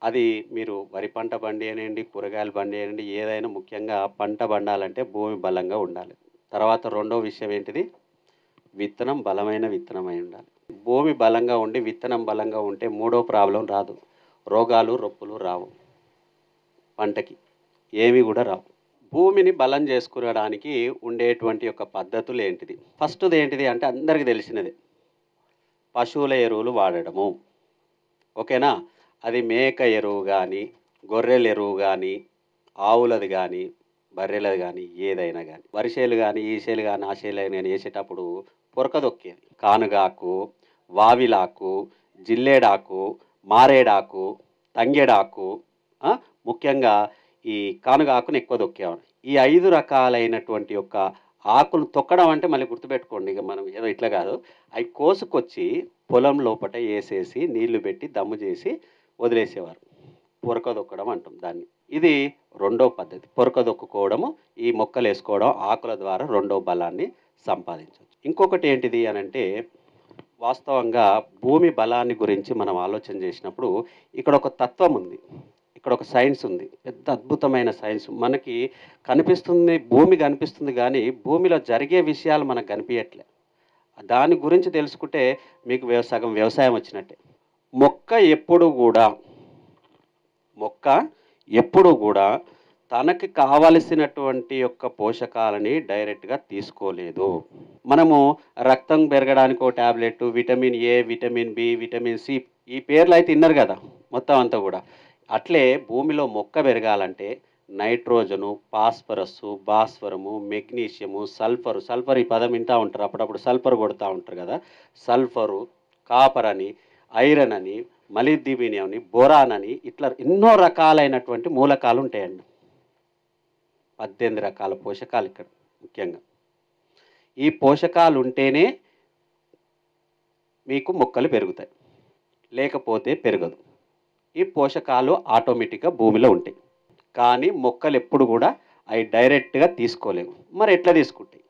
అది మీరు వరి పంట పండియనండి, కూరగాయలు పండియనండి, ఏదైనా ముఖ్యంగా పంట పండాలంటే భూమి బలంగా ఉండాలి. తర్వాత రెండో విషయం ఏంటిది? విత్తనం బలమైన విత్తనం అయి ఉండాలి. భూమి బలంగా ఉండి, విత్తనం బలంగా ఉంటే మూడో ప్రాబ్లమ్ రాదు. రోగాలు, రొప్పులు రావు పంటకి. ఏవి గూడా రావు. భూమిని బలం చేసుకునడానికి ఉండేటువంటి యొక్క పద్ధతులేంటిది? ఫస్ట్‌దేంటిది అంటే అందరికి తెలిసినదే. పశువుల ఎరువులు వాడడము. ఓకేనా? అది మేక ఎరువు గానీ, గొర్రెల ఎరువు గానీ, ఆవులది గానీ, బర్రెలది గానీ, ఏదైనా గానీ. వరి చేలు గానీ, ఈ చేలు గానీ, ఆ చేలు గానీ ఏసేటప్పుడు పొరకదొక్కేది. కానుగాకు, వావిలాకు, జిల్లేడాకు, మారేడాకు, తంగేడాకు, ఆ! ముఖ్యంగా ఈ కానుగాకుని ఎక్కువ దొక్కేవాడు. ఈ 5 రకాలైనటువంటి యొక్క ఆకులు తొక్కడం అంటే మళ్ళీ గుర్తుపెట్టుకోండి. ఇక మనం ఏదో ఇట్లా గాదు. అయి కోసుకొచ్చి పొలం లోపట ఏసేసి, నీళ్లు పెట్టి, దమ్ము చేసి వదిలేసేవారు. పొరకదొక్కడం అంటాం దాన్ని. ఇది రెండో పద్ధతి. పొరకదొక్కుకోవడము, ఈ మొక్కలేసుకోవడం, ఆకుల ద్వారా రెండో బలాన్ని సంపాదించొచ్చు. ఇంకొకటి ఏంటిది అనంటే, వాస్తవంగా భూమి బలాన్ని గురించి మనం ఆలోచన చేసినప్పుడు, ఇక్కడ ఒక తత్వం ఉంది. ఇక్కడ ఒక సైన్స్ ఉంది. పెద్ద అద్భుతమైన సైన్స్. మనకి కనిపిస్తుంది, భూమి కనిపిస్తుంది గానీ, భూమిలో జరిగే విషయాలు మనకు కనిపియట్లే. దాని గురించి తెలుసుకుంటే మీకు సగం వ్యవసాయం వచ్చినట్టే. మొక్క ఎప్పుడు గూడా మొక్క ఎప్పుడు గూడా తనకి కావలసినటువంటి యొక్క పోషకాలని డైరెక్ట్‌గా తీసుకోలేదు. మనము రక్తం పెరగడానికి ఓ tablet, vitamin A, vitamin B, vitamin C ఈ పేర్లయితే ఇన్నరు గదా! మొత్తం అంతా గూడా. అట్లే భూమిలో మొక్క పెరగాలంటే nitrogen, phosphorus, భాస్వరము, magnesium, sulphur, sulphur ఈ పదం వింటా ఉంటారు. అప్పుడప్పుడు సల్ఫర్ కొడతా ఉంటారు గదా! సల్ఫరు, కాపర్ అని, ఐరన్ అని, మలిబ్డిమియం అని, బోరాన్ అని ఇట్లా ఎన్నో రకాలైనటువంటి మూలకాలు ఉంటాయండి. 18 రకాల పోషకాలు ఇక్కడ ముఖ్యంగా. ఈ పోషకాలు ఉంటేనే మీకు మొక్కలు పెరుగుతాయి. లేకపోతే పెరగదు. ఈ పోషకాలు ఆటోమేటిక్‌గా భూమిలో ఉంటాయి. కానీ మొక్కలెప్పుడు గూడా అయి డైరెక్ట్‌గా తీసుకోలేవు. మరి ఎట్లా తీసుకుంటాయి?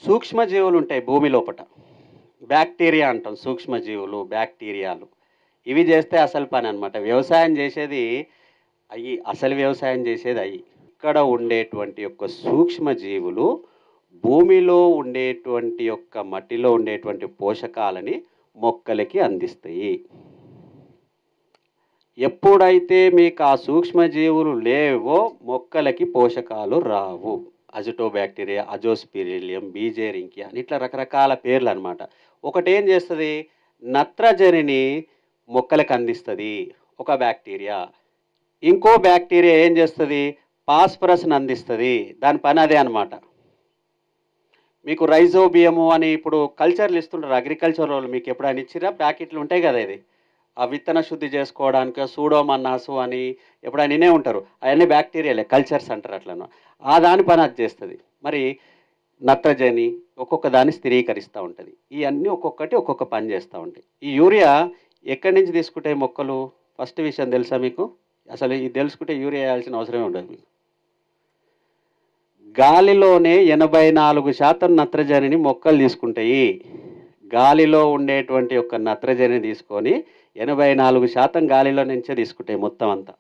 సూక్ష్మజీవులు ఉంటాయి భూమి లోపట. బ్యాక్టీరియా అంటాం. సూక్ష్మజీవులు, బ్యాక్టీరియాలు. ఇవి చేస్తే అసలు పననమాట. వ్యవసాయం చేసేది అయి. అసలు వ్యవసాయం చేసేది అయి. ఇక్కడ ఉండేటువంటి యొక్క సూక్ష్మజీవులు భూమిలో ఉండేటువంటి యొక్క మట్టిలో ఉండేటువంటి పోషకాలని మొక్కలకి అందిస్తాయి. ఎప్పుడైతే మీకు ఆ సూక్ష్మజీవులు లేవో మొక్కలకి పోషకాలు రావు. అజిటోబాక్టీరియా, అజోస్పిరిలియం, బీజేరింకియా అని ఇట్లా రకరకాల పేర్లనమాట. ఒకటేం చేస్తది? నత్రజనిని మొక్కలకు అందిస్తది ఒక బ్యాక్టీరియా. ఇంకో బ్యాక్టీరియా ఏం చేస్తది? ఫాస్ఫరస్‌ని అందిస్తది. దాని పని అదే అనమాట. మీకు రైజోబియము అని ఇప్పుడు కల్చర్‌లు ఇస్తుంటారు. అగ్రికల్చరోళ్ళు మీకు ఎప్పుడైనా ఇచ్చిర్రా? ప్యాకెట్లు ఉంటాయి కదా! ఇది. ఆ విత్తన శుద్ధి చేసుకోవడానికి సూడోమోనాసు అని ఎప్పుడైనా వినే ఉంటారు. అవన్నీ బ్యాక్టీరియాలే కల్చర్స్ అంటారు అట్లను. ఆ దాని పని అది చేస్తది. మరి నత్రజని ఒక్కొక్క దాన్ని స్థిరీకరిస్తా ఉంటది. ఇయన్నీ ఒక్కొక్కటి ఒక్కొక్క పని చేస్తా ఉంటాయి. ఈ యూరియా ఎక్కడి నుంచి తీసుకుంటాయి మొక్కలు? ఫస్ట్ విషయం తెలుసా మీకు? అసలు ఇది తెలుసుకుంటే యూరియా వేయాల్సిన అవసరమే ఉండదు మీకు. గాలిలోనే 84% నత్రజనిని మొక్కలు తీసుకుంటాయి. గాలిలో ఉండేటువంటి యొక్క నత్రజనిని తీసుకొని 84% గాలిలో నుంచే తీసుకుంటాయి మొత్తం అంతా.